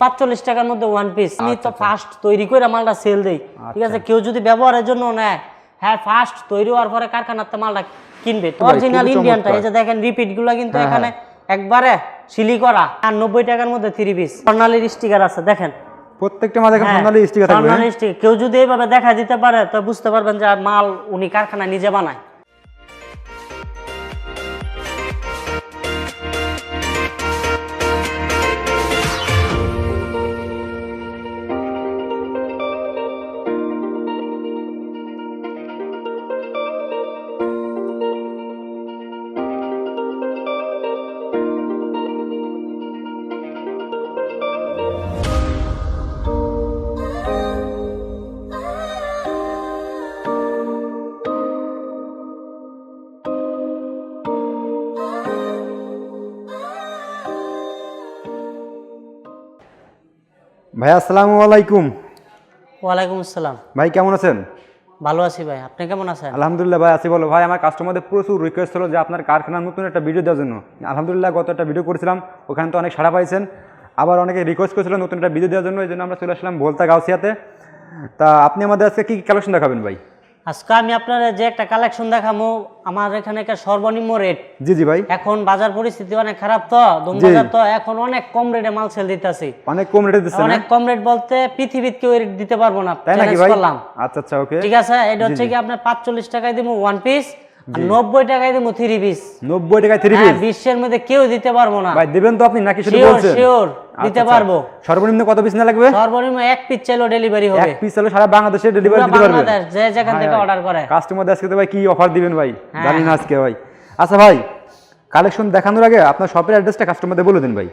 ৪৫ টাকার মধ্যে one piece. আমি তো ফার্স্ট তৈরি করে মালটা সেল দেই, ঠিক আছে? কেউ যদি ব্যবহারের জন্য নেয়, হ্যাঁ ফার্স্ট তৈরি হওয়ার পরে কারখানাতে মালটা কিনবে অরিজিনাল ইন্ডিয়ানটা। এই যে দেখেন রিপিট গুলা কিন্তু এখানে একবারে সিলি করা। আর ৯০ টাকার মধ্যে 3 পিস স্বর্ণালীর স্টিকার আছে, দেখেন প্রত্যেকটা মাল দেখেন স্বর্ণালীর স্টিকার থাকবে। স্বর্ণালীর স্টিকার কেউ যদি এইভাবে দেখা দিতে পারে তো বুঝতে পারবেন যে মাল উনি কারখানায় নিজে বানায়। ভাই আসসালামু আলাইকুম। ওয়ালাইকুম আসসালাম। ভাই কেমন আছেন? ভালো আছি ভাই, আপনি কেমন আছেন? আলহামদুলিল্লাহ ভাই আছি। বলো ভাই, আমার কাস্টমারদের প্রচুর রিকোয়েস্ট হলো যে আপনার কারখানার নতুন একটা ভিডিও দেওয়ার জন্য। আলহামদুলিল্লাহ গত একটা ভিডিও করেছিলাম, ওখানে তো অনেক সাড়া পাইছেন। আবার অনেকে রিকোয়েস্ট করেছিল নতুন একটা ভিডিও দেওয়ার জন্য, এই জন্য আমরা চলে আসলাম ভোলতা গাউসিয়াতে। তা আপনি আমাদের আজকে কী কালেকশন দেখাবেন ভাই? আজকে আমি আপনার যে একটা কালেকশন দেখাবো, আমার এখানে একটা সর্বনিম্ন রেট। জি জি ভাই। এখন বাজার পরিস্থিতি অনেক খারাপ, তো বাজার তো এখন অনেক কম রেটে মাল সেল দিতেছি। অনেক কম রেটে দিচ্ছেন? অনেক কম রেট বলতে পৃথিবীতে কেউ রেট দিতে পারবো না, তাই নাকি ভাই? আচ্ছা আচ্ছা ওকে, ঠিক আছে। এটা হচ্ছে কি আপনার ৪৫ টাকায় দিব ওয়ান পিস, ৯০ টাকায় দিব 3 পিস। ৯০ টাকায় 3 পিস? বিশ্বের মধ্যে কেউ দিতে পারবো না ভাই। দিবেন তো আপনি নাকি শুধু বলছেন? শিওর দিতে পারবো। সর্বনিম্ন কত পিস না লাগবে? সর্বনিম্ন 1 পিস চাইলেও ডেলিভারি হবে। 1 পিস চাইলে সারা বাংলাদেশে ডেলিভারি দিতে পারবেন? বাংলাদেশ যে যেখান থেকে অর্ডার করে। কাস্টমারদের আজকে ভাই কি অফার দিবেন ভাই জানি না আজকে ভাই। আচ্ছা ভাই, কালেকশন দেখানোর আগে আপনার শপের অ্যাড্রেসটা কাস্টমারদের বলে দিন ভাই।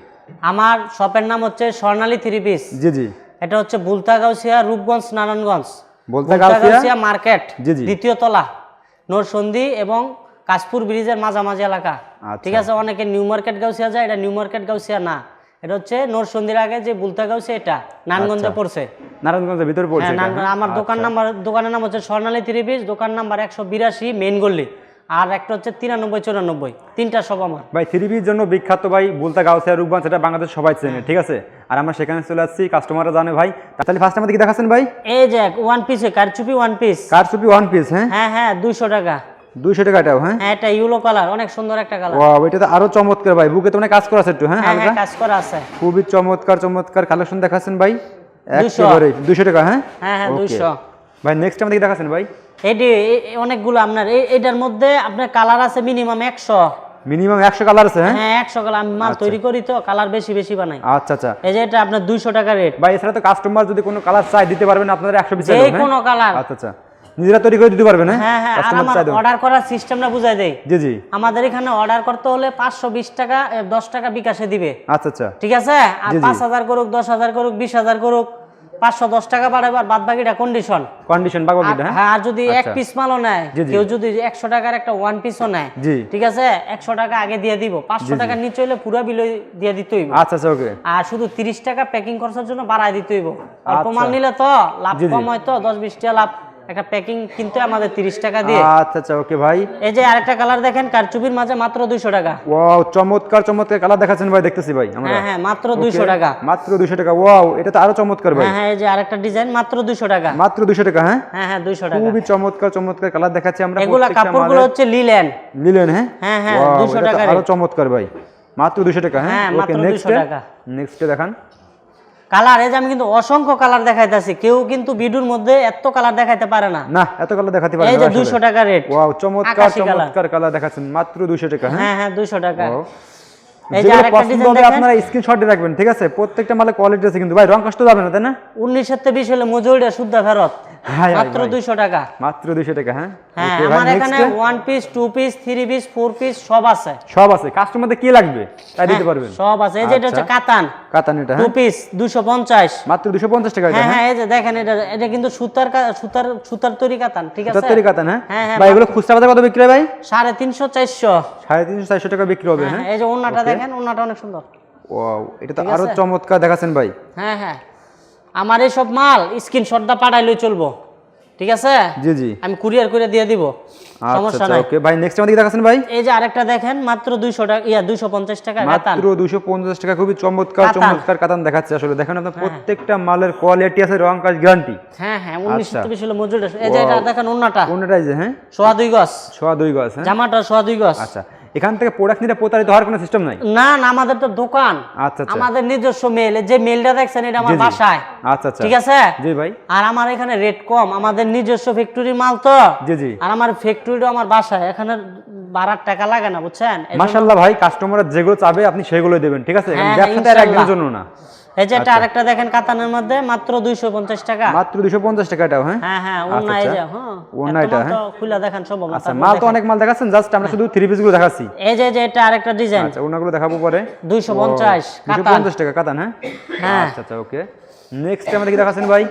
আমার শপের নাম হচ্ছে স্বর্ণালী 3 পিস। জি জি। এটা হচ্ছে ভোলতা গাউসিয়া, রূপগঞ্জ, নারায়ণগঞ্জ। ভোলতা গাউসিয়া মার্কেট, জি জি, দ্বিতীয় তলা, নরসন্দী এবং কাশপুর ব্রিজের মাঝামাঝি এলাকা। ঠিক আছে। অনেকে নিউ মার্কেট গাউসিয়া যায়, এটা নিউ মার্কেট গাউসিয়া না, এটা হচ্ছে নরসন্দির আগে যে ভোলতা গাউসিয়া, এটা নারায়ণগঞ্জে পড়ছে। নারায়ণগঞ্জের ভিতরে পড়ছে। আমার দোকানের নাম হচ্ছে স্বর্ণালী 3 পিস, দোকান নাম্বার 182 মেইন গল্লি, আর একটা হচ্ছে 93 94, তিনটা সব আমার ভাই। 3 পিস জন্য বিখ্যাত ভাই ভোলতা গাউসিয়া, রূপগঞ্জ, এটা বাংলাদেশ সবাই চেনে, ঠিক আছে? আর আমরা সেখানে চলে আসছি, কাস্টমাররা জানে ভাই। তাহলে ফার্স্ট আমাদের কি দেখাচ্ছেন ভাই? এই যে ওয়ান পিস কারচুপি ওয়ান পিস। কারচুপি ওয়ান পিস? হ্যাঁ হ্যাঁ হ্যাঁ 200 টাকা। 200 টাকা এটাও? হ্যাঁ এটা ইয়েলো কালার, অনেক সুন্দর একটা কালার। ওয়াও, এটা তো আরো চমৎকার ভাই। বুকে তো অনেক কাজ করা আছে একটু। হ্যাঁ হ্যাঁ কাজ করা আছে। খুবই চমৎকার চমৎকার কালেকশন দেখাচ্ছেন ভাই। একেবারে 200 টাকা? হ্যাঁ হ্যাঁ হ্যাঁ 200 ভাই। নেক্সট আমাদের কি দেখাচ্ছেন ভাই? এটি অনেকগুলো আপনার এটার মধ্যে আপনার কালার আছে মিনিমাম 100। মিনিমাম 100 কালার আছে? হ্যাঁ 100 কালার। আমি মাল তৈরি করি তো কালার বেশি বেশি বানাই। আচ্ছা আচ্ছা। এই যে এটা আপনার 200 টাকা রেট ভাই। এছাড়া তো কাস্টমার যদি কোনো কালার চাই দিতে পারবেন আপনারা 100 পিস? যে কোনো কালার। আচ্ছা আচ্ছা, নিজেরা তৈরি করে দিতে পারবেন? হ্যাঁ হ্যাঁ। আর আমার অর্ডার করার সিস্টেমটা বুঝাই দেই। জি জি। আমাদের এখানে অর্ডার করতে হলে 520 টাকা 10 টাকা বিকাশে দিবে। আচ্ছা আচ্ছা, ঠিক আছে। আর 5000 করুক, 10000 করুক, 20000 করুক, 510 টাকা বাড়াবে, আর বাদ বাকিটা কন্ডিশন বাকিটা। হ্যাঁ। আর যদি এক পিস মালও নেয়, কেউ যদি 100 টাকার একটা ওয়ান পিসও নেয়, ঠিক আছে, 100 টাকা আগে দিয়ে দিব, 500 টাকা নিচে হলে পুরো বিল দিয়ে দিতে হইব। আচ্ছা আচ্ছা ওকে। আর শুধু 30 টাকা প্যাকিং খরচের জন্য বাড়ায় দিতে হইব। অল্প মাল নিলে তো লাভ কম হয়, তো 10-20 টাকা লাভ। একটা প্যাকিং কিন্তু আমাদের 30 টাকা দিয়ে। আচ্ছা আচ্ছা ওকে ভাই। এই যে আরেকটা কালার দেখেন কারচুপির মাঝে, মাত্র 200 টাকা। ওয়াও, চমৎকার চমৎকার কালার দেখাচ্ছেন ভাই, দেখতেছি ভাই আমরা। হ্যাঁ হ্যাঁ মাত্র 200 টাকা। মাত্র 200 টাকা? ওয়াও, এটা তো আরো চমৎকার ভাই। হ্যাঁ হ্যাঁ এই যে আরেকটা ডিজাইন, মাত্র 200 টাকা। মাত্র 200 টাকা? হ্যাঁ হ্যাঁ হ্যাঁ 200 টাকা। খুবই চমৎকার চমৎকার কালার দেখাচ্ছি আমরা। এগুলা কাপড়গুলো হচ্ছে লিলেন। লিলেন? হ্যাঁ হ্যাঁ হ্যাঁ 200 টাকা। আরো চমৎকার ভাই, মাত্র 200 টাকা? হ্যাঁ মাত্র 200 টাকা। নেক্সট দেখান কালার। এই যে আমি কিন্তু অসংখ্য কালার দেখাইতাছি, কেউ কিন্তু ভিডিওর মধ্যে এত কালার দেখাইতে পারে না। না, এত কালার দেখাতে পারে না। এই যে 200 টাকা রেট। ওয়াও, চমৎকার চমৎকার কালার দেখাচ্ছেন, মাত্র 200 টাকা? হ্যাঁ হ্যাঁ 200 টাকা। এই যে আরেকটা ডিজাইন দেখেন, আপনারা স্ক্রিনশট দিয়ে রাখবেন, ঠিক আছে? প্রত্যেকটা মালে কোয়ালিটি আছে কিন্তু ভাই, রং কষ্ট যাবে না, তাই না? 19-20 হলে মজুরিটা শুদ্ধ ফেরত। মাত্র 200 টাকা। মাত্র 200 টাকা? হ্যাঁ হ্যাঁ। আমার এখানে one piece, 2 piece, 3 piece, 4 piece সব আছে। সব আছে। কাস্টমারদের কি লাগবে তাই দিতে পারবেন? সব আছে। এই যে এটা হচ্ছে কাতান। কাতান এটা? 2 পিস 250। মাত্র 250 টাকা এটা? হ্যাঁ হ্যাঁ এই যে দেখেন, এটা কিন্তু সুতার তৈরি কাতান, ঠিক আছে? সুতার তৈরি কাতান? হ্যাঁ হ্যাঁ। ভাই এগুলো খুচরা বাজারে কত বিক্রি হয় ভাই? 350-400। 350-400 টাকা বিক্রি হবে? হ্যাঁ। এই যে ওন্নাটা দেখেন, ওন্নাটা অনেক সুন্দর। ওয়াও, এটা তো আরো চমৎকার দেখাচ্ছেন ভাই। হ্যাঁ হ্যাঁ। আমার এই সব মাল স্ক্রিনশটটা পাঠাইলেই চলবো। ঠিক আছে জি জি আমি কুরিয়ার করে দিয়ে দিব, সমস্যা নাই। ওকে ভাই নেক্সট আমাদের কি দেখাচ্ছেন ভাই? এই যে আরেকটা দেখেন মাত্র 200 টাকা 250 টাকা কাতান। মাত্র 250 টাকা, খুবই চমৎকার কাতান। চমৎকার কাতান দেখাচ্ছে আসলে। দেখেন আপনার প্রত্যেকটা মালের কোয়ালিটি আছে, রং কাজ গ্যারান্টি। হ্যাঁ 1920 হলো মজুদ আছে। এই যে এটা দেখেন ওন্নাটা কোনটাই যে হ্যাঁ 2.5 গজ, 2.5 গজ হ্যাঁ। জামাটা 2.5 গজ। আচ্ছা এখান থেকে প্রোডাক্ট নিতে প্রতারিত হওয়ার কোনো সিস্টেম নাই? না না আমাদের তো দোকান, আচ্ছা আচ্ছা আমাদের নিজস্ব মেল, যে মেলটা দেখছেন এটা আমার জি, জি। বাসায়। আচ্ছা আচ্ছা ঠিক আছে জি ভাই আর আমার এখানে রেট কম, আমাদের নিজস্ব ফ্যাক্টরির মাল তো। জি জি আর আমার ফ্যাক্টরিটা আমার বাসায়, এখানে ভাড়ার টাকা লাগে না বুঝছেন। মাশাআল্লাহ ভাই, কাস্টমাররা যেগুলো চাবে আপনি সেগুলোই দেবেন, ঠিক আছে? হ্যাঁ, ব্যবসাটা আর একদিনের জন্য না। এই যে এটা আরেকটা দেখেন কাতানের মধ্যে মাত্র 250 টাকা। মাত্র 250 টাকা এটাও হ্যাঁ। হ্যাঁ হ্যাঁ ওন্না এই যে হ্যাঁ ওন্না এটা হ্যাঁ। খুলে দেখেন সব মাল। আচ্ছা মাল তো অনেক মাল দেখাচ্ছেন, জাস্ট আমরা শুধু থ্রি পিস গুলো দেখাচ্ছি। এই যে এটা আরেকটা ডিজাইন। আচ্ছা ওন্নাগুলো দেখাবো পরে। 250 কাতান। 250 টাকা কাতান হ্যাঁ। হ্যাঁ আচ্ছা আচ্ছা ওকে নেক্সট আমাদের কি দেখাচ্ছেন ভাই?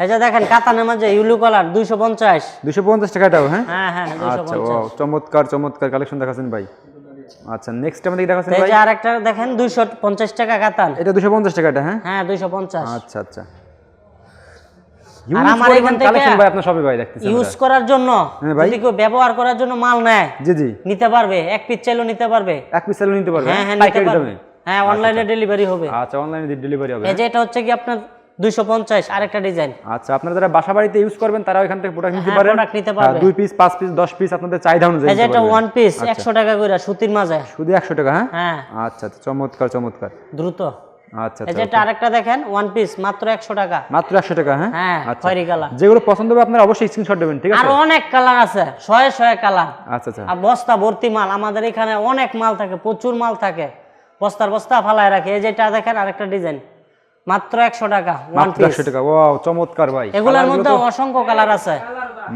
এই যে দেখেন কাতানের মধ্যে ইউলু কালার 250। 250 টাকা এটাও হ্যাঁ। হ্যাঁ হ্যাঁ আচ্ছা 250। ওয়াও চমৎকার চমৎকার কালেকশন দেখাচ্ছেন ভাই। আচ্ছা নেক্সট আমাদের কি দেখাচ্ছেন এই ভাই? যে আরেকটা দেখেন 250 টাকা কাতান। এটা 250 টাকা এটা হ্যাঁ। হ্যাঁ 250। আচ্ছা আচ্ছা আর আমার এখান থেকে কালেকশন ভাই আপনার সবই ভাই দেখতেছেন ইউজ করার জন্য, হ্যাঁ ভাই। যদি কেউ ব্যবহার করার জন্য মাল নেয় জি জি নিতে পারবে, এক পিস চাইলেও নিতে পারবে। এক পিস চাইলেও নিতে পারবে হ্যাঁ হ্যাঁ নিতে পাইকারি পারবে। দামে? হ্যাঁ অনলাইনে ডেলিভারি হবে। আচ্ছা অনলাইনে ডেলিভারি হবে এই যে এটা হচ্ছে কি আপনার 250 আরেকটা ডিজাইন। আচ্ছা আপনারা যারা বাসা বাড়িতে ইউজ করবেন তারা এখান থেকে প্রোডাক্ট নিতে হ্যাঁ, পারেন। product নিতে পারবে। 2 পিস 5 পিস 10 পিস আপনাদের চাহিদা অনুযায়ী এই যে নিতে এটা পারবেন। ওয়ান পিস 100 টাকা করে সুতির মাঝে। শুধু 100 টাকা হ্যাঁ। হ্যাঁ আচ্ছা আচ্ছা চমৎকার চমৎকার দ্রুত। আচ্ছা এই যে আচ্ছা এটা আরেকটা দেখেন ওয়ান পিস মাত্র 100 টাকা। মাত্র 100 টাকা হ্যাঁ। হ্যাঁ আচ্ছা খয়েরি কালার। যেগুলো পছন্দ হবে আপনারা অবশ্যই স্ক্রিনশট দেবেন, ঠিক আছে? আর অনেক কালার আছে, শয়ে কালার। আচ্ছা আচ্ছা আর বস্তা ভর্তি মাল, আমাদের এখানে অনেক মাল থাকে, প্রচুর মাল থাকে, বস্তার বস্তা ফালায় রাখে। এই যেটা দেখেন আরেকটা ডিজাইন মাত্র 100 টাকা ওয়ান মাত্র পিস। 100 টাকা ওয়াও চমৎকার ভাই। এগুলোর মধ্যে অসংখ্য কালার আছে।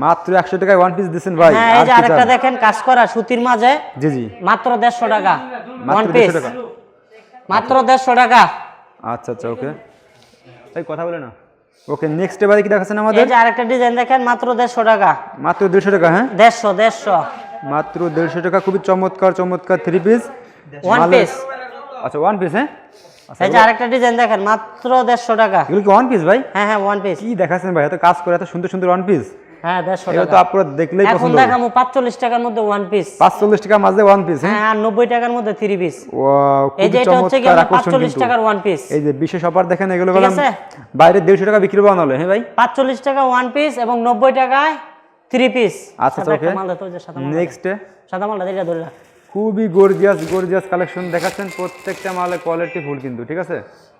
মাত্র 100 টাকায় ওয়ান পিস দিবেন ভাই। হ্যাঁ এই যে আরেকটা দেখেন কাজ করা সুতির মাঝে জি জি মাত্র 150 টাকা ওয়ান মাত্র পিস। 150 টাকা মাত্র 150 টাকা। আচ্ছা আচ্ছা ওকে এই কথা বলে না। ওকে নেক্সট এবারে কি দেখাচ্ছেন আমাদের? এই যে আরেকটা ডিজাইন দেখেন মাত্র 150 টাকা। মাত্র 200 টাকা হ্যাঁ। 150 মাত্র 150 টাকা, খুবই চমৎকার চমৎকার থ্রি পিস ওয়ান পিস। আচ্ছা ওয়ান পিস হ্যাঁ। এই যে আরেকটা ডিজাইন দেখেন মাত্র 150 টাকা। এগুলো কি ওয়ান পিস ভাই? হ্যাঁ হ্যাঁ ওয়ান পিস। কি দেখাচ্ছেন ভাই, এত কাজ করে এত সুন্দর সুন্দর ওয়ান পিস। হ্যাঁ 150 এগুলো তো টাকা। আপনারা দেখলেই এখন পছন্দ হবে। দেখামু 45 টাকার মধ্যে ওয়ান পিস। 45 টাকা মাঝে ওয়ান পিস হ্যাঁ। হ্যাঁ আর 90 টাকার মধ্যে থ্রি পিস। ওয়াও এই যে খুবই এটা হচ্ছে কি চমৎকার আপনার আকর্ষণ 45 কিন্তু। টাকার ওয়ান পিস। এই যে বিশেষ অফার দেখেন, এগুলো ঠিক গেলাম আছে? বাইরে 150 টাকা বিক্রি বানালো হ্যাঁ ভাই। 45 টাকা ওয়ান পিস এবং 90 টাকায় থ্রি পিস। আচ্ছা ওকে নেক্সট সাদা মালটা এটা ধরে রাখ। খুবই গর্জিয়াস গর্জিয়াস কালেকশন দেখাচ্ছেন, প্রত্যেকটা মালের কোয়ালিটি ফুল কিন্তু, ঠিক আছে?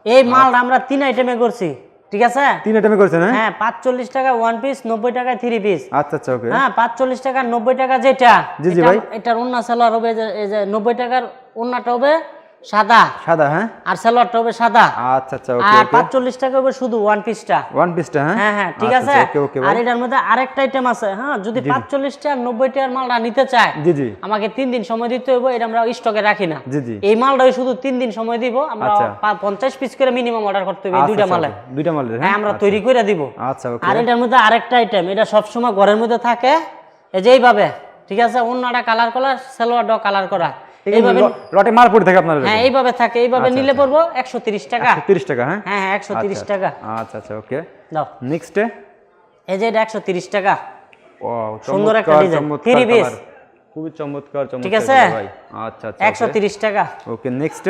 এই মালটা আমরা 3 আইটেমে করছি, ঠিক আছে? 3 আইটেমে করেছেন হ্যাঁ। হ্যাঁ 45 টাকা ওয়ান পিস, 90 টাকায় থ্রি পিস। আচ্ছা আচ্ছা ওকে হ্যাঁ 45 টাকা 90 টাকা যেটা জি জি ভাই। এটার ওন্না সালোয়ার হবে এই যে 90 টাকার ওন্নাটা হবে সাদা সাদা হ্যাঁ। আর সালোয়ারটা হবে সাদা। আচ্ছা আচ্ছা ওকে আর ওকে 45 টাকা হবে শুধু ওয়ান পিসটা। ওয়ান পিসটা হ্যাঁ। হ্যাঁ হ্যাঁ ঠিক আছে। ওকে ওকে আর ভাই এটার মধ্যে আরেকটা আইটেম আছে হ্যাঁ, যদি 45 টা আর 90 টাকার মালটা নিতে চায় জি জি আমাকে 3 দিন সময় দিতে হবে, এটা আমরা স্টকে রাখি না। জি জি এই মালটাই শুধু 3 দিন সময় দিব আমরা। আচ্ছা। 50 পিস করে মিনিমাম অর্ডার করতে হবে এই আচ্ছা, দুইটা আচ্ছা, মালে। দুইটা মালের হ্যাঁ হ্যাঁ আমরা তৈরি করে দিব। আচ্ছা ওকে আর এটার মধ্যে আরেকটা আইটেম, এটা সব সময় ঘরের মধ্যে থাকে এই যে এইভাবে, ঠিক আছে? ওন্নাটা কালার করা, সালোয়ারটাও কালার করা, এইভাবে লটে মাল পড়ে থাকে আপনাদের? হ্যাঁ এইভাবে থাকে। এইভাবে নিলে পড়বো 130 টাকা। 130 টাকা হ্যাঁ। হ্যাঁ হ্যাঁ 130 টাকা। আচ্ছা আচ্ছা ওকে দাও নেক্সট এই যে এটা 130 টাকা। ওয়াও সুন্দর একটা চমৎকার ডিজাইন, চমৎকার থ্রি পিস। কালার, খুবই চমৎকার চমৎকার ঠিক আছে? ভাই। আচ্ছা আচ্ছা 130 টাকা। ওকে নেক্সট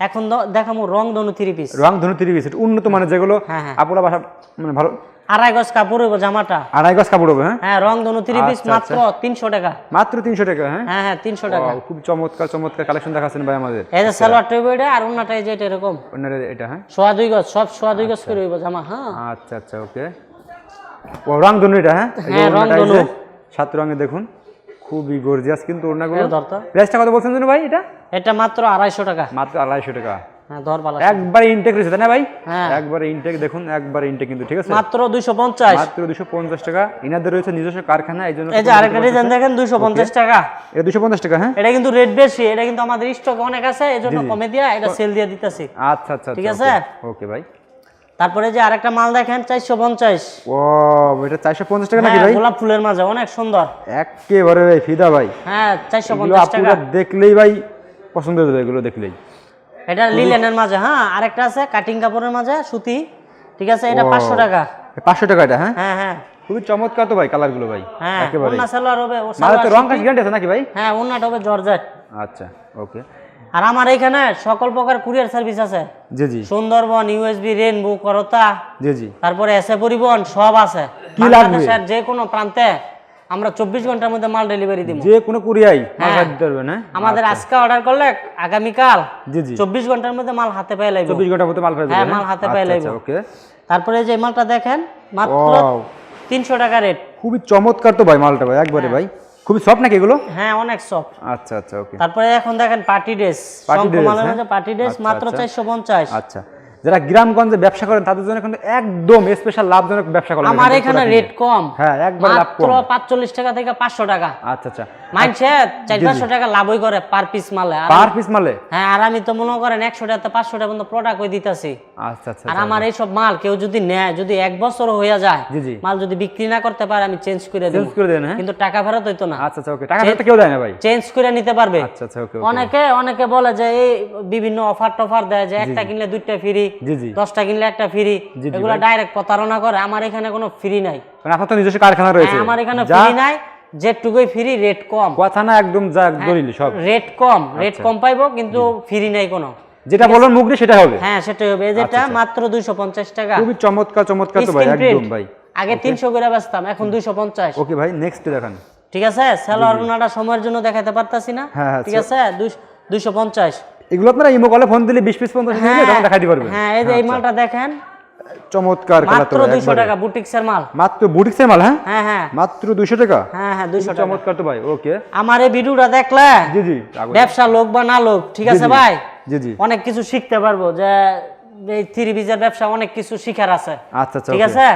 এখন দেখামু রং ধনু থ্রি পিস। রং ধনু 3 পিস, উন্নত মানের যেগুলো হ্যাঁ, হ্যাঁ। আপুরা বাসা মানে ভালো। 2.5 গজ কাপড় হইব জামাটা। 2.5 গজ কাপড় হবে হ্যাঁ। হ্যাঁ রং ধনু থ্রি পিস আচ্ছা, মাত্র 300 টাকা। মাত্র 300 টাকা হ্যাঁ। হ্যাঁ হ্যাঁ 300 টাকা। ওয়াও, খুব চমৎকার চমৎকার কালেকশন দেখাচ্ছেন ভাই আমাদের। এই যে সালোয়ারটা হইব এটা, আর ওন্নাটা এই যে এটা এরকম ওনারে এটা হ্যাঁ। 2.5 গজ, সব 2.5 গজ করে হইব জামা। হ্যাঁ আচ্ছা আচ্ছা ওকে ও রং ধনু এটা হ্যাঁ। এই যে হ্যাঁ, রং ওড়নাটা এই ধনু। যে 7 রঙে দেখুন, খুবই গর্জিয়াস কিন্তু ওড়নাগুলো। এটা ধরতো। প্রাইসটা কত বলছেন জানো ভাই এটা? এটা মাত্র 250 টাকা। মাত্র 250 টাকা। হ্যাঁ ধর বালা। একবারে ইনটেক রয়েছে তাই না ভাই? হ্যাঁ। একবারে ইনটেক দেখুন, একবারে ইনটেক কিন্তু, ঠিক আছে? মাত্র 250। মাত্র 250 টাকা। ইনাদের রয়েছে নিজস্ব কারখানা, এই জন্য এই যে আরেকটা ডিজাইন দেখেন 250 টাকা। এটা 250 টাকা হ্যাঁ। এটা কিন্তু রেট বেশি, এটা কিন্তু আমাদের স্টক অনেক আছে, এজন্য কমে দিয়া এটা সেল দিয়ে দিতেছি। আচ্ছা আচ্ছা ঠিক আছে? ওকে ভাই। তারপরে যে আরেকটা মাল দেখেন 450। ও এটা 450 টাকা নাকি ভাই? গোলাপ ফুলের মাঝে অনেক সুন্দর। একেবারে ভাই ফিদা ভাই। হ্যাঁ এগুলো 450 টাকা। আপনারা দেখলেই ভাই পছন্দ হয়ে যাবে, এগুলো দেখলেই। এটা লিলেনের মাঝে। হ্যাঁ আরেকটা আছে কাটিং কাপড়ের মাঝে সুতি, ঠিক আছে? এটা 500 টাকা। 500 টাকা এটা, হ্যাঁ হ্যাঁ হ্যাঁ খুবই চমৎকার তো ভাই কালারগুলো ভাই হ্যাঁ একেবারে। ওন্না সালোয়ার হবে ও মানে তো সালোয়ার রং কাজ গ্যারান্টি আছে নাকি ভাই? হ্যাঁ ওন্নাটা হবে জর্জেট। আচ্ছা ওকে। আর আমার এখানে সকল প্রকার কুরিয়ার সার্ভিস আছে, জি জি সুন্দরবন, ইউএসবি, রেনবো, করতা, জি জি। তারপরে এসে পরিবহন সব আছে। কি লাগবে? বাংলাদেশের যে কোনো প্রান্তে আমরা 24 ঘন্টার মধ্যে মাল ডেলিভারি দিব। যে কোনো কুরিয়াই মাল হ্যাঁ। দিতে পারবে না? আমাদের আজকে অর্ডার করলে আগামীকাল জি জি 24 ঘন্টার মধ্যে মাল হাতে পেয়ে লাগবে। 24 ঘন্টার মধ্যে মাল পেয়ে হ্যাঁ, যাবে। মাল হাতে পেয়ে আচ্ছা লাগবে। ওকে। তারপরে যে মালটা দেখেন মাত্র Wow, 300 টাকা রেট। খুবই চমৎকার তো ভাই মালটা ভাই একবারে ভাই। খুবই সফট নাকি এগুলো? হ্যাঁ অনেক সফট। আচ্ছা আচ্ছা ওকে। তারপরে এখন দেখেন পার্টি ড্রেস, Party dress, মালের হ্যাঁ? মধ্যে পার্টি ড্রেস আচ্ছা, মাত্র আচ্ছা। 450। আচ্ছা যারা গ্রামগঞ্জে ব্যবসা করেন তাদের জন্য কিন্তু একদম স্পেশাল লাভজনক ব্যবসা করেন। আমার এখানে রেট কম, হ্যাঁ একবার লাভ মাত্র কম। 45 টাকা থেকে 500 টাকা। আচ্ছা আচ্ছা মানছে 400-500 টাকা লাভই করে পার পিস মালে। পার পিস মালে? হ্যাঁ আর আমি তো মনে করেন 100 টাকা 500 টাকা পর্যন্ত প্রোডাক্ট ওই দিতেছি। আচ্ছা আচ্ছা আর আমার এইসব মাল কেউ যদি নেয়, যদি 1 বছর হয়ে যায়, জি জি মাল যদি বিক্রি না করতে পারে আমি চেঞ্জ করে দেব, চেঞ্জ করে দেন, হ্যাঁ কিন্তু টাকা ফেরত হইতো না। আচ্ছা আচ্ছা ওকে। টাকা ফেরত কেউ দেয় না ভাই? চেঞ্জ করে নিতে পারবে। আচ্ছা আচ্ছা ওকে। অনেকে বলে যে এই বিভিন্ন অফার টফার দেয় যে একটা কিনলে 2টা ফ্রি, জি জি 10টা কিনলে একটা ফ্রি, জি এগুলো ডাইরেক্ট প্রতারণা করে। আমার এখানে কোনো ফ্রি নাই। মানে আপনার তো নিজস্ব কারখানা রয়েছে? হ্যাঁ, আমার এখানে যা ফ্রি নাই, যেটুকুই ফ্রি রেট কম। কথা না একদম যা দলিল সব রেট কম, রেট কম পাইবো কিন্তু ফ্রি নাই কোনো। যেটা বলুন মুখ দিয়ে সেটা হবে? হ্যাঁ সেটাই হবে। এই যেটা মাত্র 250 টাকা। খুবই চমৎকার চমৎকার তো ভাই Skin print। একদম ভাই। আগে 300 করে বেচতাম, এখন 250। ওকে ভাই নেক্সট দেখান। ঠিক আছে, সালোয়ার ওনাটা সময়ের জন্য দেখাতে পারতাছি না। হ্যাঁ, হ্যাঁ, ঠিক আছে 250। এগুলো আপনারা ইমো কলে ফোন দিলে 20 পিস 50 পিস নিলে তখন দেখাই দিতে পারবেন। হ্যাঁ এই যে এই মালটা দেখেন চমৎকার কালার তো মাত্র ভাই 200 একবারে। টাকা বুটিক্সের মাল। মাত্র বুটিক্সের মাল? হ্যাঁ হ্যাঁ হ্যাঁ মাত্র 200 টাকা? হ্যাঁ হ্যাঁ 200 টাকা। চমৎকার তো ভাই ওকে। আমার এই ভিডিওটা দেখলে জি জি ব্যবসা লোক বা না লোক, ঠিক আছে জি, ভাই, জি জি অনেক কিছু শিখতে পারবো। যে এই থ্রি পিসের ব্যবসা অনেক কিছু শিখার আছে। আচ্ছা আচ্ছা ঠিক ওকে। আছে,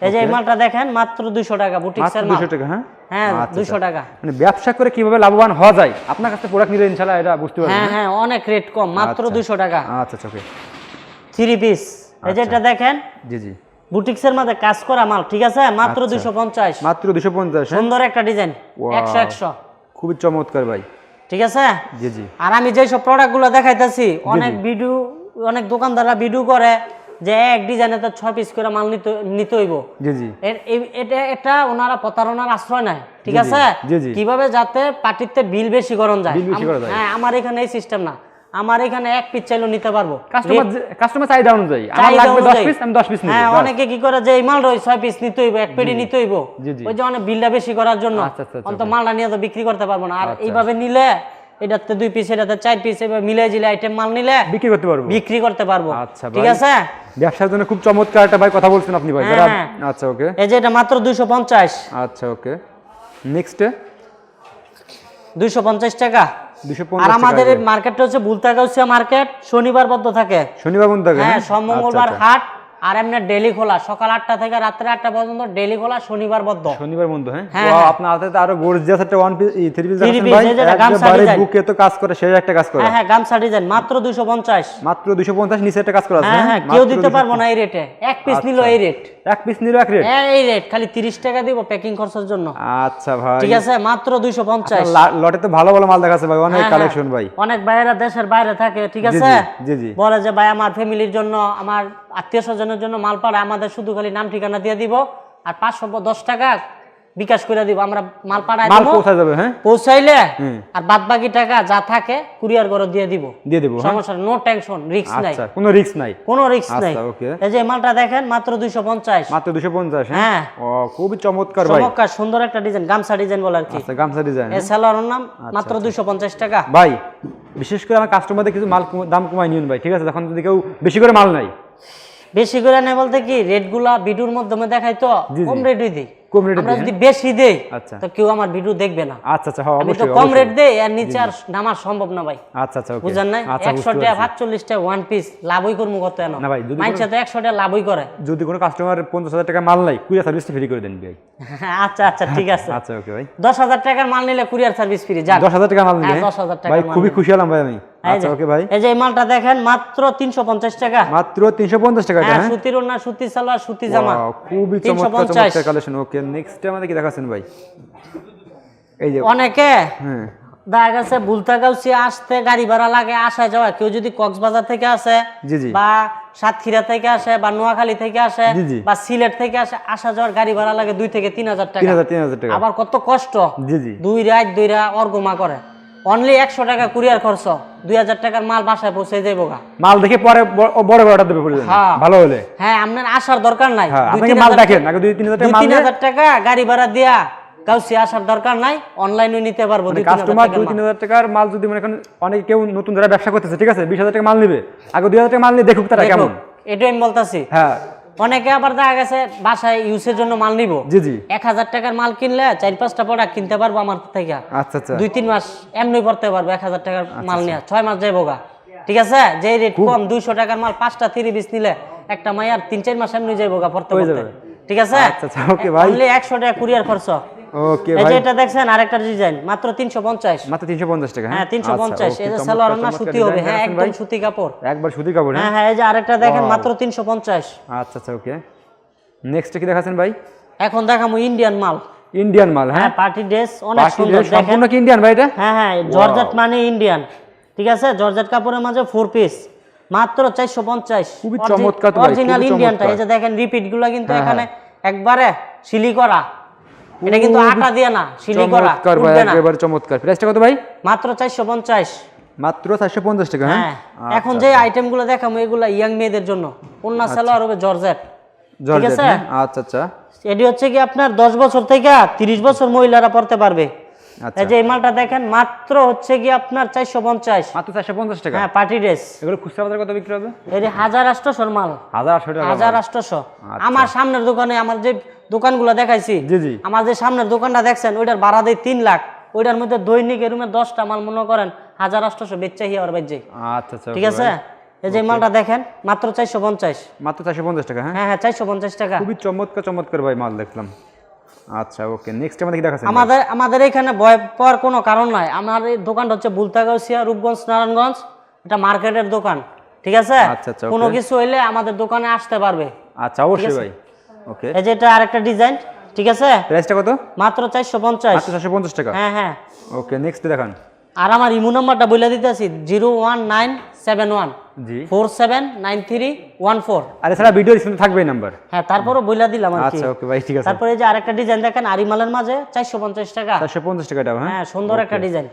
এই যে এই মালটা দেখেন মাত্র 200 টাকা বুটিক্সের মাত্র মাল। 200 টাকা? হ্যাঁ হ্যাঁ আচ্ছা, 200 আচ্ছা। টাকা। মানে ব্যবসা করে কিভাবে লাভবান হওয়া যায় আপনার কাছে প্রোডাক্ট নিলে ইনশাআল্লাহ এটা বুঝতে পারবেন। হ্যাঁ হ্যাঁ অনেক রেট কম, মাত্র আচ্ছা। 200 টাকা আচ্ছা আচ্ছা ওকে। Three piece. এই যে এটা দেখেন জি জি বুটিক্সের মধ্যে কাজ করা মাল, ঠিক আছে মাত্র 250। মাত্র 250? হ্যাঁ সুন্দর একটা ডিজাইন, Wow। 100 খুবই চমৎকার ভাই। ঠিক আছে। জি জি আর আমি যেসব প্রোডাক্টগুলো দেখাইতেছি, অনেক দোকানদাররা ভিডিও করে যে এক ডিজাইনে তো 6 পিস করে মাল নিতে হইব। জি জি এটা ওনারা প্রতারণার আশ্রয় নেয়। ঠিক জি, জি, আছে, জি, জি। কিভাবে যাতে পার্টিতে বিল বেশি করন যায়। বিল বেশি করা যায়। হ্যাঁ আমার এখানে এই সিস্টেম না, আমার এখানে এক পিস চাইলেও নিতে পারবো। কাস্টমার চাহিদা অনুযায়ী আমার লাগবে 10 পিস আমি 10 পিস নিব। হ্যাঁ অনেকে কি করে যে এই মাল রই 6 পিস নিতে হইব, এক পেটি নিতে হইব, জি, জি। ওই যে অনেক বিলটা বেশি করার জন্য আচ্ছা, আচ্ছা, অন্ত মালটা নিয়ে তো বিক্রি করতে পারবো না। আর আচ্ছা। এইভাবে নিলে এটাতে 2 পিস, এটাতে 4 পিস, এভাবে মিলাই জিলে আইটেম মাল নিলে বিক্রি করতে পারবো। বিক্রি করতে পারবো। আচ্ছা ঠিক ভাই। আছে, ব্যবসার জন্য খুব চমৎকার একটা ভাই কথা বলছেন আপনি ভাই। হ্যাঁ, যারা হ্যাঁ। আচ্ছা ওকে। এই যে এটা মাত্র 250। আচ্ছা ওকে নেক্সট 250 টাকা। 250 আর আমাদের টাকা। এই মার্কেটটা হচ্ছে বুলতাগাউসিয়া মার্কেট, শনিবার বন্ধ থাকে। শনিবার বন্ধ থাকে? হ্যাঁ সব মঙ্গলবার আচ্ছা, আচ্ছা। হাট, আর এমনি ডেলি খোলা, সকাল 8টা থেকে রাত্রে 8টা পর্যন্ত ডেলি খোলা, শনিবার বন্ধ। শনিবার বন্ধ? হ্যাঁ হ্যাঁ, ওয়াও, হ্যাঁ। আপনার হাতে তো আরো গর্জিয়াস একটা one piece three piece Three দেখাচ্ছেন piece, ভাই। এই যে এটা গামছা একবারে design। বুকে তো কাজ করে সেই একটা কাজ করে। হ্যাঁ হ্যাঁ গামছা ডিজাইন মাত্র 250। মাত্র 250 নিচে একটা কাজ করা আছে? হ্যাঁ হ্যাঁ কেউ দিতে পারবো না এই রেটে। এক পিস নিল এই রেট, এক পিস নিল এক রেট? হ্যাঁ এই রেট, খালি 30 টাকা দিব প্যাকিং খরচের জন্য। আচ্ছা ভাই ঠিক আছে মাত্র 250। লটে তো ভালো ভালো মাল দেখাচ্ছে ভাই, অনেক হ্যাঁ, কালেকশন ভাই। অনেক ভাইয়েরা দেশের বাইরে থাকে, ঠিক জি, আছে, জি, জি। বলে যে ভাই আমার ফ্যামিলির জন্য, আমার আত্মীয় স্বজনের জন্য মাল পাঠায়, আমাদের শুধু খালি নাম ঠিকানা দিয়ে দিব আর 510 টাকা বিকাশ করে দিব, আমরা মাল পাঠাই মাল দিব, পৌঁছে যাবে। হ্যাঁ পৌঁছাইলে হুম। আর বাদ বাকি টাকা যা থাকে কুরিয়ার করে দিয়ে দিব। দিয়ে দেবো? হ্যাঁ সমস্যা নো টেনশন, রিস্ক নাই, আচ্ছা কোনো রিস্ক নাই? কোনো রিস্ক নাই। আচ্ছা ওকে। এই যে মালটা দেখেন মাত্র 250। মাত্র 250? হ্যাঁ। হ্যাঁ ও খুবই চমৎকার ভাই। চমৎকার সুন্দর একটা ডিজাইন, গামছা ডিজাইন বলে আর কি। আচ্ছা গামছা ডিজাইন। এই সেলারের নাম মাত্র 250 টাকা। ভাই বিশেষ করে আমার কাস্টমারদের কিছু মাল দাম কমাই নিন ভাই, ঠিক আছে, যখন যদি কেউ বেশি করে মাল নাই। বেশি করে নেই বলতে কি রেটগুলা ভিডিওর মাধ্যমে দেখাই তো জি, জি। কম রেট দিই। কম রেটে আমরা দিই, যদি বেশি দেই আচ্ছা। তো কেউ আমার ভিডিও দেখবে না। আচ্ছা আচ্ছা হ্যাঁ আমি তো অবশ্যই কম অবশ্যই। রেট দেই, আর নিচে আর নামার সম্ভব না ভাই। আচ্ছা আচ্ছা ওকে। বুঝেন নাই, আচ্ছা 100 টাকা 45 টাকা ওয়ান পিস লাভই করবো কত এনো না ভাই, যদি মাইনছে তো 100 টাকা লাভই করে। যদি কোনো কাস্টমার 50,000 টাকা মাল নাই কুরিয়ার সার্ভিসটা ফ্রি করে দেন ভাই। আচ্ছা আচ্ছা ঠিক আছে। আচ্ছা ওকে ভাই। 10,000 টাকার মাল নিলে কুরিয়ার সার্ভিস ফ্রি যান। 10,000 টাকা মাল নিলে? হ্যাঁ, 10,000 টাকার ভাই মাল খুবই নিলে। খুশি হলাম ভাই আমি। এই আচ্ছা যে- ওকে ভাই। এই যে এই মালটা দেখেন মাত্র 350 টাকা। মাত্র 350 টাকা? হ্যাঁ হ্যাঁ সুতির ওড়না, সুতি সালোয়ার, সুতি জামা। Wow, খুবই চমৎকার 350। চমৎকার কালেকশন। ওকে নেক্সট আমাদের কি দেখাচ্ছেন ভাই? এই যে অনেকে হ্যাঁ দেখা গেছে বুলতাগাউসি আসতে গাড়ি ভাড়া লাগে, আসায় যাওয়া। কেউ যদি কক্সবাজার থেকে আসে জি জি বা সাতক্ষীরা থেকে আসে বা নোয়াখালী থেকে আসে জি জি বা সিলেট থেকে আসে, আসা যাওয়ার গাড়ি ভাড়া লাগে 2 থেকে 3,000 টাকা। 3,000 টাকা। আবার কত কষ্ট, জি জি 2 রাত 2 রা অর্গমা করে। অনলি 100 টাকা কুরিয়ার খরচ, 2,000 টাকার মাল বাসায় পৌঁছে যাবো গা। মাল দেখে পরে বড় অর্ডার দেবে বলে হ্যাঁ। ভালো হলে। হ্যাঁ, আপনার আসার দরকার নাই। হ্যাঁ, আপনি মাল দেখেন আগে 2-3,000 টাকা মাল 2-3,000 টাকা গাড়ি ভাড়া দিয়া কাউসি আসার দরকার নাই, অনলাইনে নিতে পারবো। কাস্টমার 2-3,000 টাকার মাল যদি মনে করেন, অনেকে কেউ নতুন যারা ব্যবসা করতেছে, ঠিক আছে, 20,000 টাকা মাল নিবে, আগে 2,000 টাকা মাল নিয়ে দেখুক তারা কেমন। এটাই আমি বলতাছি। হ্যাঁ অনেকে আবার দেখা গেছে বাসায় ইউজের জন্য মাল নিব, জি জি 1,000 টাকার মাল কিনলে 4-5টা প্রোডাক্ট কিনতে পারবো আমার থেকে। আচ্ছা আচ্ছা 2-3 মাস এমনি পড়তে পারবো 1,000 টাকার মাল নিয়ে, 6 মাস যাইবো গা। ঠিক আছে, যে রেট কম 200 টাকার মাল 5টা 30 পিস নিলে একটা মাইয়ার 3-4 মাস এমনি যাইবো গা পড়তে হয়ে পড়তে। যাবে। ঠিক আছে, আচ্ছা আচ্ছা ওকে ভাই, অনলি 100 টাকা কুরিয়ার খরচ। ওকে এই ভাই, যে এটা দেখছেন আরেকটা ডিজাইন, মাত্র 350। মাত্র 350 টাকা। হ্যাঁ 350। আচ্ছা, এই যে ওকে, সালোয়ার না চমৎকার সুতি design হবে, হ্যাঁ দেখাচ্ছেন একদম ভাই। সুতি কাপড়, একবার সুতি কাপড়। হ্যাঁ হ্যাঁ হ্যাঁ। এই যে আরেকটা দেখেন Wow. মাত্র 350। আচ্ছা আচ্ছা ওকে, নেক্সট কি দেখাচ্ছেন ভাই? এখন দেখামু ইন্ডিয়ান মাল। ইন্ডিয়ান মাল। হ্যাঁ হ্যাঁ পার্টি ড্রেস অনেক পার্টি সুন্দর ড্রেস দেখেন। সম্পূর্ণ কি ইন্ডিয়ান ভাই এটা? হ্যাঁ হ্যাঁ, জর্জেট মানে ইন্ডিয়ান। ঠিক আছে, জর্জেট কাপড়ের মাঝে 4 পিস, মাত্র 450। খুবই চমৎকার তো ভাই, অরিজিনাল খুবই ইন্ডিয়ানটা। চমৎকার। এই যে দেখেন রিপিট গুলা কিন্তু হ্যাঁ, এখানে একবারে সিলি করা, এটা কিন্তু আটা দিয়ে না, সিলি করা, চমৎকার ভাই, উঠবে না। একেবারে চমৎকার। প্রাইসটা কত ভাই? মাত্র 450। মাত্র 450 টাকা। হ্যাঁ, এখন যে আইটেম গুলো দেখাবো এগুলা ইয়াং মেয়েদের জন্য, অন্য সালোয়ার হবে জর্জেট। জর্জেট। আছে? আচ্ছা আচ্ছা এটি হচ্ছে কি আপনার 10 বছর থেকে 30 বছর মহিলারা পড়তে পারবে। আচ্ছা, এই যে এই মালটা দেখেন মাত্র হচ্ছে কি আপনার 450। মাত্র 450 টাকা। হ্যাঁ পার্টি ড্রেস। এগুলো খুচরা বাজারে কত বিক্রি হবে? এই 1800 মাল, 1800 টাকা। 1800। আচ্ছা। আমার সামনের দোকানে, আমার যে দোকানগুলো দেখাইছি, জি জি আমার যে সামনের দোকানটা দেখছেন ওইটার ভাড়া দেয় 3 লাখ। ওইটার মধ্যে দৈনিক এরুমে 10টা মাল মনে করেন 1800 বেচে হিয়ার বেচে। আচ্ছা আচ্ছা ঠিক আছে, এই যে এই মালটা দেখেন মাত্র 450। মাত্র 450 টাকা। হ্যাঁ হ্যাঁ হ্যাঁ 450 টাকা। খুবই চমৎকার চমৎকার ভাই মাল দেখলাম। আচ্ছা ওকে, নেক্সট আমাদের কি দেখাচ্ছেন? আমাদের এখানে ভয় পাওয়ার কোনো কারণ নাই। আমার এই দোকানটা হচ্ছে বুলতাগাউসিয়া, রূপগঞ্জ, নারায়ণগঞ্জ। এটা মার্কেটের দোকান। ঠিক আছে, আচ্ছা আচ্ছা কোনো কিছু হইলে আমাদের দোকানে আসতে পারবে। আচ্ছা অবশ্যই ভাই। ওকে, এই যে এটা আরেকটা ডিজাইন। ঠিক আছে, প্রাইসটা কত? মাত্র 450। মাত্র 450 টাকা। হ্যাঁ হ্যাঁ। ওকে, নেক্সট দেখান। আর আমার ইমো নাম্বারটা বলে দিতেছি 01971 জি 479314। আর এছাড়া ভিডিও স্ক্রিনে থাকবে এই নাম্বার। হ্যাঁ তারপরও বলে দিলাম আর কি। আচ্ছা ওকে ভাই, ঠিক আছে। তারপরে এই যে আরেকটা ডিজাইন দেখেন আরিমালের মাঝে 450 টাকা। 450 টাকা এটা। হ্যাঁ হ্যাঁ সুন্দর একটা ডিজাইন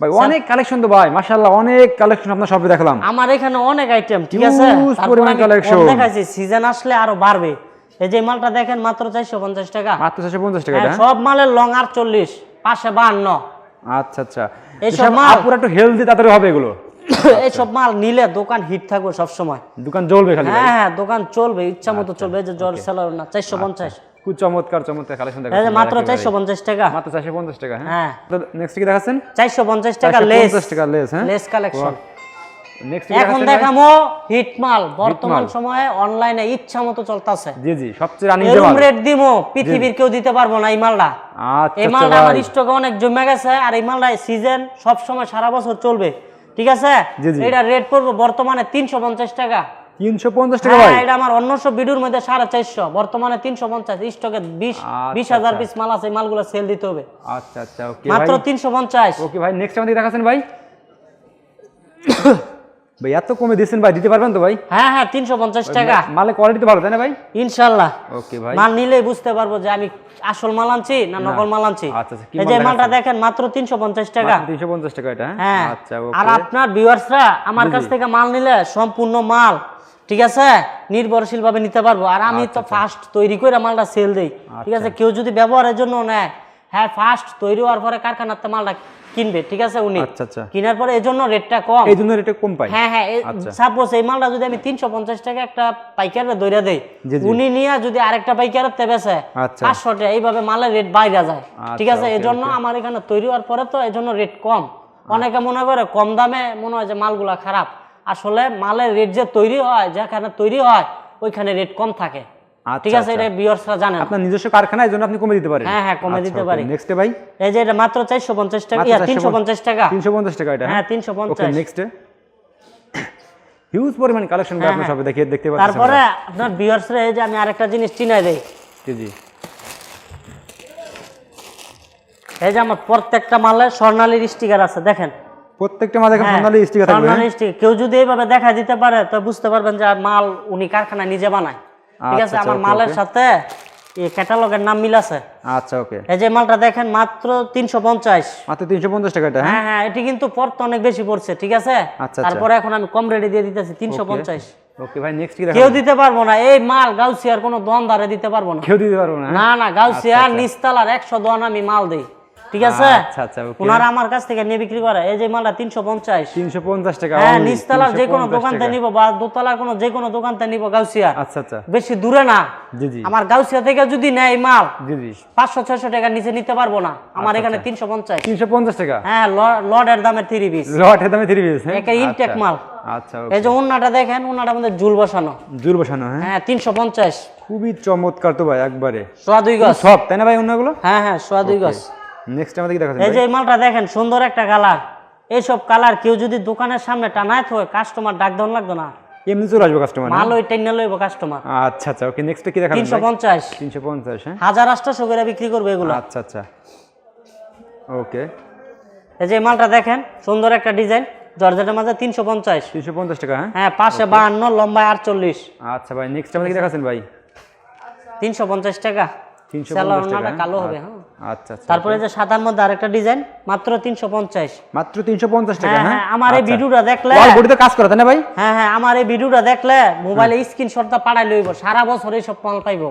ভাই, অনেক কালেকশন তো ভাই, মাশাআল্লাহ অনেক কালেকশন আপনার শপে দেখলাম। আমার এখানে অনেক আইটেম। ঠিক আছে, Huge পরিমাণ collection। দেখাইছি, সিজন আসলে আরো বাড়বে। এই যে মালটা দেখেন মাত্র 450 টাকা। মাত্র 450 টাকা হ্যাঁ, এটা। সব মালের লং 48, পাশে 52। আচ্ছা আচ্ছা, এইসব এইসব মাল- আপুরা একটু হেলদি তাড়াতাড়ি হবে এগুলো। এইসব মাল নিলে দোকান হিট থাকবে সব সময়। দোকান জ্বলবে খালি ভাই। হ্যাঁ হ্যাঁ, দোকান চলবে ইচ্ছা মতো চলবে। এই যে জর্জ সেলার না 450। খুব চমৎকার চমৎকার কালেকশন এই যে দেখাচ্ছেন মাত্র 450 টাকা। মাত্র 450 টাকা। হ্যাঁ, হ্যাঁ তো নেক্সট কি দেখাচ্ছেন? 450 টাকা লেস। 450 টাকা লেস। হ্যাঁ, লেস কালেকশন। নেক্সট এখন দেখামো হিট মাল। বর্তমান সময়ে অনলাইনে ইচ্ছা মতো চলতেছে। জি জি, সবচেয়ে রানিং এরকম মাল। রেট দিমো পৃথিবীর কেউ দিতে পারবো না এই মালটা। আচ্ছা এই আচ্ছা মালটা আমার ভাই, স্টকে অনেক জমে গেছে। আর এই মালটা সিজন সব সময় সারা বছর চলবে। ঠিক আছে, জি, জি। এটা রেট পড়বো বর্তমানে 350 টাকা। 350 টাকা ভাই। হ্যাঁ, এটা আমার অন্য সব ভিডিওর মধ্যে 450, বর্তমানে 350। স্টকে 20,000 পিস মাল আছে, এই মালগুলো সেল দিতে হবে। আচ্ছা আচ্ছা ওকে মাত্র ভাই। 350। ওকে ভাই, নেক্সট আমাদের দেখাচ্ছেন ভাই। ভাই এত কমে দিচ্ছেন ভাই, দিতে পারবেন তো ভাই? হ্যাঁ হ্যাঁ 350 টাকা। মালের কোয়ালিটি তো ভালো তাই না ভাই? ইনশাআল্লাহ। ওকে ভাই, মাল নিলেই বুঝতে পারবো যে আমি আসল মাল আনছি না নকল মাল আনছি। আচ্ছা, আচ্ছা, কি এই মাল যে মালটা দেখাচ্ছেন? দেখেন মাত্র 350 টাকা। মাত্র 350 টাকা এটা। হ্যাঁ, আচ্ছা আর ওকে। আপনার ভিউয়ার্সরা আমার কাছ থেকে মাল নিলে সম্পূর্ণ মাল, ঠিক আছে, নির্ভরশীল ভাবে নিতে পারবো। আর আমি তো ফার্স্ট তৈরি করে মালটা সেল দেই। ঠিক আছে, কেউ যদি ব্যবহারের জন্য নেয়, হ্যাঁ ফার্স্ট তৈরি হওয়ার পরে কারখানাতে মালটা কিনবে। ঠিক আছে, উনি আচ্ছা আচ্ছা, কেনার পরে এজন্য রেটটা কম। এই জন্য রেটটা কম পাই। হ্যাঁ হ্যাঁ, আচ্ছা। সাপোজ এই মালটা যদি আমি 350 টাকা একটা পাইকারে দইরা দেই, জি, জি। উনি নিয়ে যদি আরেকটা পাইকারের বেচে আচ্ছা। 500 টাকা, এইভাবে মালের রেট বাইরে যায়। ঠিক আছে, আচ্ছা, ওকে, এজন্য আমার এখানে তৈরি হওয়ার পরে তো এজন্য রেট কম। অনেকে মনে করে কম দামে মনে হয় যে মালগুলা খারাপ। আসলে মালের রেট যে তৈরি হয়, যেখানে তৈরি হয় ওইখানে রেট কম থাকে। আচ্ছা, ঠিক আছে, আচ্ছা। এটা ভিউয়ার্সরা জানেন। আপনার নিজস্ব কারখানা, এজন্য আপনি কমে দিতে পারেন। হ্যাঁ হ্যাঁ, কমে দিতে পারি। নেক্সট ভাই, এই যে এটা মাত্র 450 টাকা, মাত্র 350 টাকা। 350 টাকা এটা। হ্যাঁ 350। ওকে, নেক্সট হিউজ পরিমাণ কালেকশন ভাই আপনার সবে দেখতে পাচ্ছেন। তারপরে আপনার ভিউয়ার্সরা এই যে আমি আরেকটা জিনিস চিনাই দেই। জি জি, এই যে আমার প্রত্যেকটা মালে স্বর্ণালীর স্টিকার আছে দেখেন, প্রত্যেকটা মাল দেখেন হ্যাঁ, সোনালী স্টিকার থাকবে। স্বর্ণালী sticker। কেউ যদি এইভাবে দেখা দিতে পারে তো বুঝতে পারবেন যে মাল উনি কারখানায় নিজে বানায়। ঠিক আছে, আচ্ছা, আমার ওকে, মালের ওকে। সাথে এই ক্যাটালগের নাম মিল আছে। আচ্ছা ওকে, এই যে মালটা দেখেন মাত্র 350। মাত্র 350 টাকা এটা। হ্যাঁ হ্যাঁ হ্যাঁ, এটি কিন্তু পড়তে অনেক বেশি পড়ছে। ঠিক আছে, আচ্ছা। তারপরে এখন আমি কম রেটে দিয়ে দিতেছি 350। ওকে ভাই, নেক্সট কি কেউ দেখাবেন? দিতে পারবো না এই মাল, গাউসিয়ার কোনো দোয়ানদারে দিতে পারবো না। কেউ দিতে পারবো না? না না, গাউসিয়ার নিস্তালার 100 দোয়ান আমি মাল দেই। ঠিক আছে, আচ্ছা ওকে। ওনারা আমার কাছ থেকে নিয়ে বিক্রি করে। এই যে মালটা 350। 350 টাকা। হ্যাঁ, only নিস্তালার যে কোনো 350 দোকান থেকে টাকা। নিব বা দোতলার কোনো যে কোনো দোকান থেকে নিব গাউসিয়ার। আচ্ছা। বেশি দূরে না, জি জি আমার গাউসিয়া থেকে যদি নেয় এই মাল জি জি। 500-600 টাকার নিচে নিতে পারবো না। আমার এখানে 350। 350 টাকা। হ্যাঁ, লর্ডের দামে 3 পিস, লটের দামে 3 পিস। হ্যাঁ একটা ইনটেক মাল। আচ্ছা এই যে ওন্নাটা দেখেন, ওন্নাটা আমাদের ঝুল বসানো। জুল বসানো। হ্যাঁ হ্যাঁ 350। খুবই চমৎকার তো ভাই, একবারে সোয়া 2 গজ। সব তাই না ভাই অন্যগুলো? হ্যাঁ হ্যাঁ, সোয়া 2 গজ। নেক্সট আমাদের কি দেখাচ্ছেন এই যে ভাই? এই মালটা দেখেন, সুন্দর একটা কালার। এইসব কালার কেউ যদি দোকানের সামনে টানায় তো কাস্টমার ডাক দেওয়া লাগতো না, এমনি চলে আসবে কাস্টমার? মাল ওই টেনে লইব কাস্টমার। আচ্ছা ওকে, নেক্সট কি দেখাবেন ভাই? 350। 350। হ্যাঁ 1800 করে বিক্রি করবে এগুলো। আচ্ছা ওকে। এই যে এই মালটা দেখেন, সুন্দর একটা ডিজাইন, জর্জেটের মাঝে 350। 350 টাকা। হ্যাঁ হ্যাঁ, পাশে 52, লম্বায় 48। আচ্ছা ভাই, নেক্সট আমাদের কি দেখাচ্ছেন ভাই? 350 টাকা। 350 সেলার টাকা। ওনাটা কালো হবে। হ্যাঁ, আচ্ছা তারপরে যে সাদার মধ্যে আরেকটা ডিজাইন, মাত্র 350। মাত্র 350 টাকা। হ্যাঁ হ্যাঁ হ্যাঁ, আমার এই ভিডিওটা দেখলে, ওয়াল বডিতে কাজ করে তাই না ভাই? হ্যাঁ হ্যাঁ, আমার এই ভিডিওটা দেখলে মোবাইলে স্ক্রিনশটটা পাঠাই লইব, সারা বছর এইসব মাল পাইবো।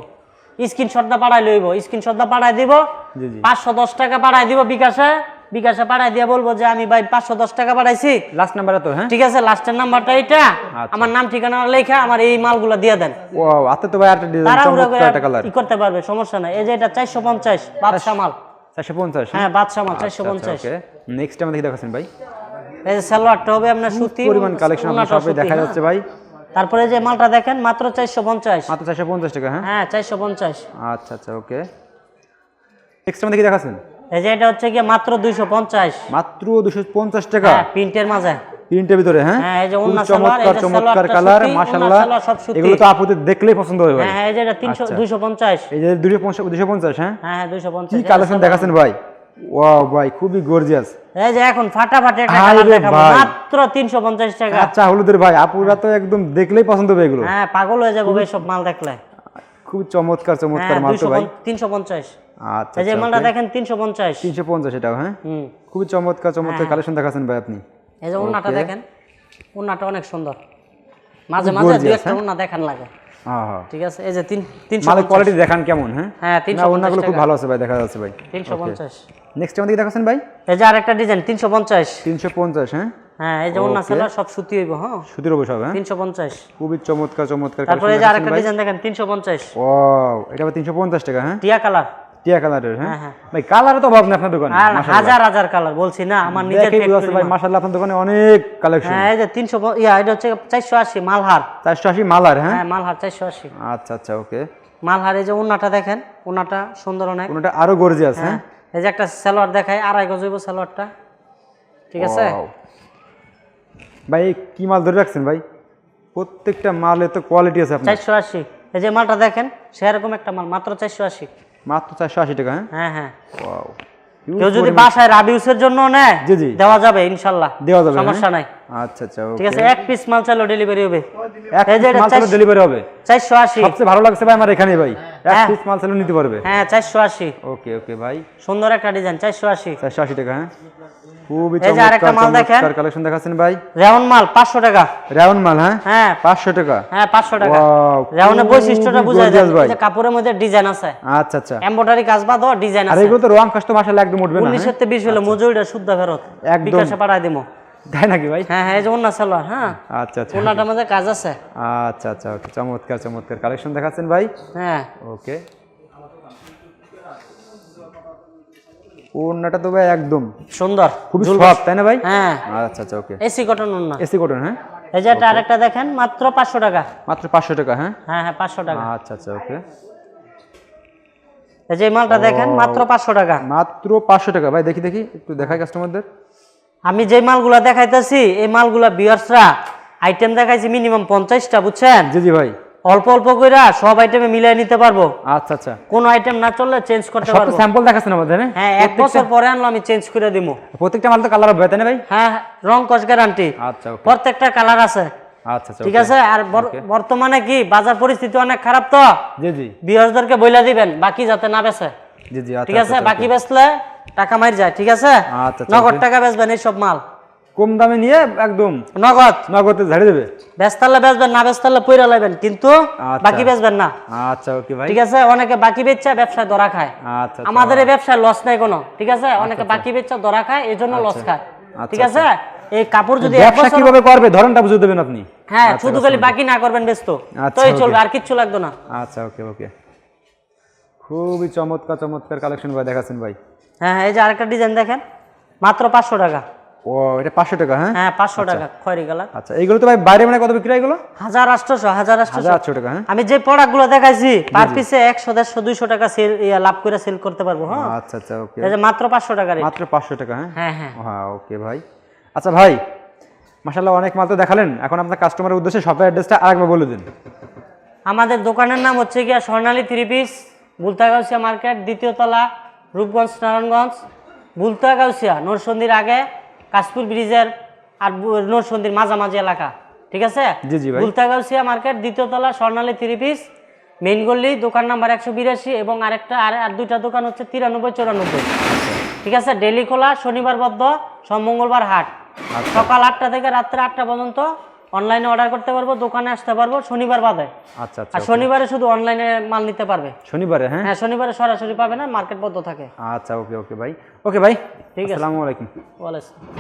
স্ক্রিনশটটা পাঠাই লইব, স্ক্রিনশটটা পাঠাই দিব, জি জি। 510 টাকা পাঠাই দিব বিকাশে পাঠাই দিয়ে বলবো যে আমি ভাই 510 টাকা পাঠাইছি। লাস্ট নাম্বার তো? হ্যাঁ ঠিক আছে, লাস্টের নাম্বারটা এটা, আমার নাম ঠিকানা লেখা আমার এই মালগুলো দিয়ে দেন। ওয়াও, আতে তো ভাই একটা ডিজাইন তারা চমৎকার একটা কালার। ই করতে পারবে, সমস্যা নাই। এই যে এটা 450 বাদশা মাল। 450। হ্যাঁ, বাদশা মাল 450। ওকে, নেক্সট আমাদের কি দেখাচ্ছেন ভাই? এই যে সালোয়ারটা হবে আপনার সুতি, পরিমাণ কালেকশন আপনার ওনাটা সবই সুতি, দেখা হ্যাঁ। যাচ্ছে ভাই। তারপরে যে মালটা দেখেন, মাত্র 450। মাত্র 450 টাকা। হ্যাঁ হ্যাঁ 450। আচ্ছা ওকে। নেক্সট আমাদের কি দেখাচ্ছেন? এই যে এটা হচ্ছে কি মাত্র 250। মাত্র 250 টাকা। হ্যাঁ, প্রিন্টের মাঝে। প্রিন্টের ভিতরে। হ্যাঁ হ্যাঁ, এই যে খুব ওন্না সালোয়ার, এই যে চমৎকার সালোয়ারটা কালার, সুতি, মাশাআল্লাহ। ওন্না সালোয়ার সব সুতি। এগুলো তো আপুদের দেখলেই পছন্দ হবে ভাই। হ্যাঁ হ্যাঁ, এই যে এটা 250। এই যে 250। হ্যাঁ হ্যাঁ হ্যাঁ, 250। কি কালেকশন দেখাচ্ছেন ভাই? ওয়াও ভাই, খুবই গর্জিয়াস। এই যে এখন ফাটাফাটি একটা হাই কালার রে দেখাবো, ভাই। মাত্র 350 টাকা। আচ্ছা হলুদের ভাই, আপুরা তো একদম দেখলেই পছন্দ হবে এগুলো। হ্যাঁ, পাগল হয়ে যাবো ভাই সব মাল দেখলে। খুব চমৎকার হ্যাঁ, মাল তো ভাই। 350। আচ্ছা এই যে মালটা দেখেন 350। 350 এটাও। হ্যাঁ হুম, খুবই চমৎকার কালেকশন দেখাচ্ছেন ভাই আপনি। এই যে ওন্নাটা দেখেন, ওন্নাটা অনেক সুন্দর। মাঝে খুব মাঝে দুই gorgeous, একটা ওন্না দেখান লাগে। হ্যাঁ ঠিক আছে, এই যে 350। মালের কোয়ালিটি দেখান কেমন? হ্যাঁ হ্যাঁ, না 350 অন্যগুলো খুব টাকা। ভালো আছে ভাই, দেখা যাচ্ছে ভাই। 350। নেক্সট আমাদের কি দেখাচ্ছেন ভাই? এই যে আরেকটা ডিজাইন 350। 350। হ্যাঁ হ্যাঁ, এই যে ওন্না সালোয়ার সব সুতি হইব। হ্যাঁ, সুতির হবে সব। হ্যাঁ 350। খুবই চমৎকার তারপরে এই যে আরেকটা ডিজাইন দেখেন 350। ওয়াও, এটা আবার 350 টাকা। হ্যাঁ টিয়া কালার। টিয়া কালারের। হ্যাঁ হ্যাঁ, হ্যাঁ। ভাই কালার তো অভাব নেই আপনার দোকানে। আর মাশাআল্লাহ। হাজার হাজার কালার বলছি না, আমার নিজের দেখেই বুঝা যাচ্ছে factory ভাই, মাল। মাশাআল্লাহ আপনার দোকানে অনেক কালেকশন। হ্যাঁ, এই যে 300 এটা হচ্ছে 480 মালহার। 480 মালার। হ্যাঁ হ্যাঁ, মালহার 480। আচ্ছা ওকে। মালহার। এই যে ওন্নাটা দেখেন, ওন্নাটা সুন্দর অনেক। কোনটা আরো গর্জিয়াস। হ্যাঁ এই যে একটা সালোয়ার দেখাই, 2.5 গজ হইব সালোয়ারটা। ঠিক আছে। Wow! ভাই কি মাল ধরে রাখছেন ভাই? প্রত্যেকটা মালে তো কোয়ালিটি আছে আপনার। 480। এই যে মালটা দেখেন, সেরকম একটা মাল, মাত্র 480। মাত্র 480 টাকা। হ্যাঁ হ্যাঁ হ্যাঁ, ওয়াও, কেউ যদি বাসায় রাবিউসের জন্য নেয় জি, জি। দেওয়া যাবে ইনশাআল্লাহ, দেওয়া যাবে। সমস্যা নাই। আচ্ছা ঠিক আছে, এক পিস মাল চাইলেও ডেলিভারি হবে। এক এই যে এটা মাল চাইলে ডেলিভারি হবে। 480। সবচেয়ে ভালো লাগছে ভাই আমার এখানে ভাই, এক হ্যাঁ। পিস মাল চাইলে নিতে পারবে। হ্যাঁ 480। ওকে ভাই, সুন্দর একটা ডিজাইন 480। 480 টাকা। হ্যাঁ খুবই এই যে আরেকটা মাল দেখেন, চমৎকার কালেকশন দেখাচ্ছেন ভাই। রেওন মাল 500 টাকা। রাউন্ড মাল। হ্যাঁ হ্যাঁ 500 টাকা। হ্যাঁ 500 টাকা। Wow, রেওনের বৈশিষ্ট্যটা খুবই বুঝাই দেন। gorgeous ভাই। এই যে কাপড়ের মধ্যে ডিজাইন আছে, আচ্ছা এমব্রয়ডারি কাজ বাদ ডিজাইন আর আছে। এগুলো তো রং কাজ তো মাশাআল্লাহ একদম উঠবে না। 19 তে 20 হলে মজুরিটা শুদ্ধ ফেরত, একদম। বিকাশে পাঠায় দেবো। তাই নাকি ভাই? হ্যাঁ হ্যাঁ, এই যে ওন্না সালোয়ার। হ্যাঁ, আচ্ছা ওন্নাটার মধ্যে কাজ আছে। আচ্ছা ওকে, চমৎকার কালেকশন দেখাচ্ছেন ভাই। হ্যাঁ, ওকে, ওন্নাটা তো ভাই একদম সুন্দর, খুবই সফট তাই না ভাই? হ্যাঁ, আচ্ছা ওকে। এসি কটন ওন্না। AC cotton. হ্যাঁ এই যে এটা আরেকটা দেখেন, মাত্র 500 টাকা। মাত্র 500 টাকা। হ্যাঁ হ্যাঁ হ্যাঁ, 500 টাকা। আচ্ছা ওকে। এই যে এই মালটা দেখেন, মাত্র 500 টাকা। মাত্র 500 টাকা ভাই। দেখি একটু দেখাই কাস্টমারদের। আমি যে মালগুলা দেখাইতেছি এই মালগুলা ভিউয়ার্সরা আইটেম দেখাইছি মিনিমাম 50টা, বুঝছেন? জি ভাই। অল্প অল্প করে সব আইটেমে মিলিয়ে নিতে পারবো। আচ্ছা আচ্ছা, কোন আইটেম না চললে চেঞ্জ করতে সব তো পারবো। স্যাম্পল দেখাচ্ছেন আমাদের, হ্যাঁ? হ্যাঁ, 1 বছর পরে আনলো আমি চেঞ্জ করে দিব। প্রত্যেকটা মাল তো কালার হবে তাই না ভাই? হ্যাঁ, রং কস গ্যারান্টি। আচ্ছা ওকে, প্রত্যেকটা কালার আছে। আচ্ছা আচ্ছা, ঠিক আছে। আর বর্তমানে কি বাজার পরিস্থিতি অনেক খারাপ, তো জি জি ভিউয়ারদেরকে বইলা দিবেন বাকি যাতে না বেচে। জি জি, ঠিক আছে, বাকি বেচলে টাকা মার যায়। ঠিক আছে, আচ্ছা, নগদ টাকা বেচবেন এই সব মাল, কম দামে নিয়ে একদম নগদ নগদে ঝাড়ি দেবে। বেচতালে বেচবেন, না বেচতালে পয়রা লাইবেন, কিন্তু বাকি বেচবেন না। আচ্ছা ওকে ভাই, ঠিক আছে। অনেকে বাকি বেচা ব্যবসায় ধরা খায়। আচ্ছা আমাদের এই ব্যবসায় লস নাই কোনো। ঠিক আছে, অনেকে বাকি বেচা ধরা খায়, এজন্য লস খায়। ঠিক আছে, এই কাপড় যদি ব্যবসা কিভাবে করবে ধরনটা বুঝে দেবেন আপনি। হ্যাঁ, শুধু খালি বাকি না করবেন ব্যস্ত, তোই চলবে, আর কিচ্ছু লাগবে না। আচ্ছা ওকে ওকে, খুবই চমৎকার চমৎকার কালেকশন ভাই দেখাচ্ছেন ভাই। হ্যাঁ, এই যে আরেকটা ডিজাইন দেখেন, মাত্র 500 টাকা। ও এটা 500 টাকা? হ্যাঁ হ্যাঁ, 500 টাকা খয়েরি কালার। আচ্ছা, এইগুলো তো ভাই বাইরে মানে কত বিক্রি হয় এগুলো? 1800 1800 টাকা। হ্যাঁ, আমি যে প্রোডাক্টগুলো দেখাইছি পার পিসে 100 150 200 টাকা সেল লাভ করে সেল করতে পারবো। হ্যাঁ, আচ্ছা আচ্ছা ওকে, এই যে মাত্র 500 টাকা রেট। মাত্র 500 টাকা? হ্যাঁ হ্যাঁ হ্যাঁ হ্যাঁ ওকে ভাই। আচ্ছা ভাই, মাশাআল্লাহ অনেক মাল তো দেখালেন, এখন আপনার কাস্টমারের উদ্দেশ্যে শপের অ্যাড্রেসটা আরেকবার বলে দিন। আমাদের দোকানের নাম হচ্ছে গিয়া স্বর্ণালী 3 পিস, বুলতাগাউসিয়া মার্কেট, দ্বিতীয় তলা, রূপগঞ্জ নারায়ণগঞ্জ। বুলতাগাউসিয়া নরসন্দির আগে, কাশপুর ব্রিজের আর নরসন্দির মাঝামাঝি এলাকা। ঠিক আছে, জি জি ভাই। বুলতাগাউসিয়া মার্কেট, দ্বিতীয় তলা, স্বর্ণালী 3 পিস, মেইন গল্লি, দোকান নাম্বার 182। এবং আরেকটা আর দুইটা দোকান হচ্ছে 93 94। ঠিক আছে, ডেলি খোলা, শনিবার বদ্ধ, সব মঙ্গলবার হাট। সকাল 8টা থেকে রাত্রে 8টা পর্যন্ত অনলাইনে অর্ডার করতে পারবো, দোকানে আসতে পারবো শনিবার বাদে। আচ্ছা আচ্ছা, আর শনিবারে শুধু অনলাইনে মাল নিতে পারবে। শনিবারে? হ্যাঁ হ্যাঁ, শনিবারে সরাসরি পাবে না, মার্কেট বন্ধ থাকে। আচ্ছা ওকে ওকে ভাই, ওকে ভাই, ঠিক আছে, আসসালামু আলাইকুম। ওয়ালাইকুম।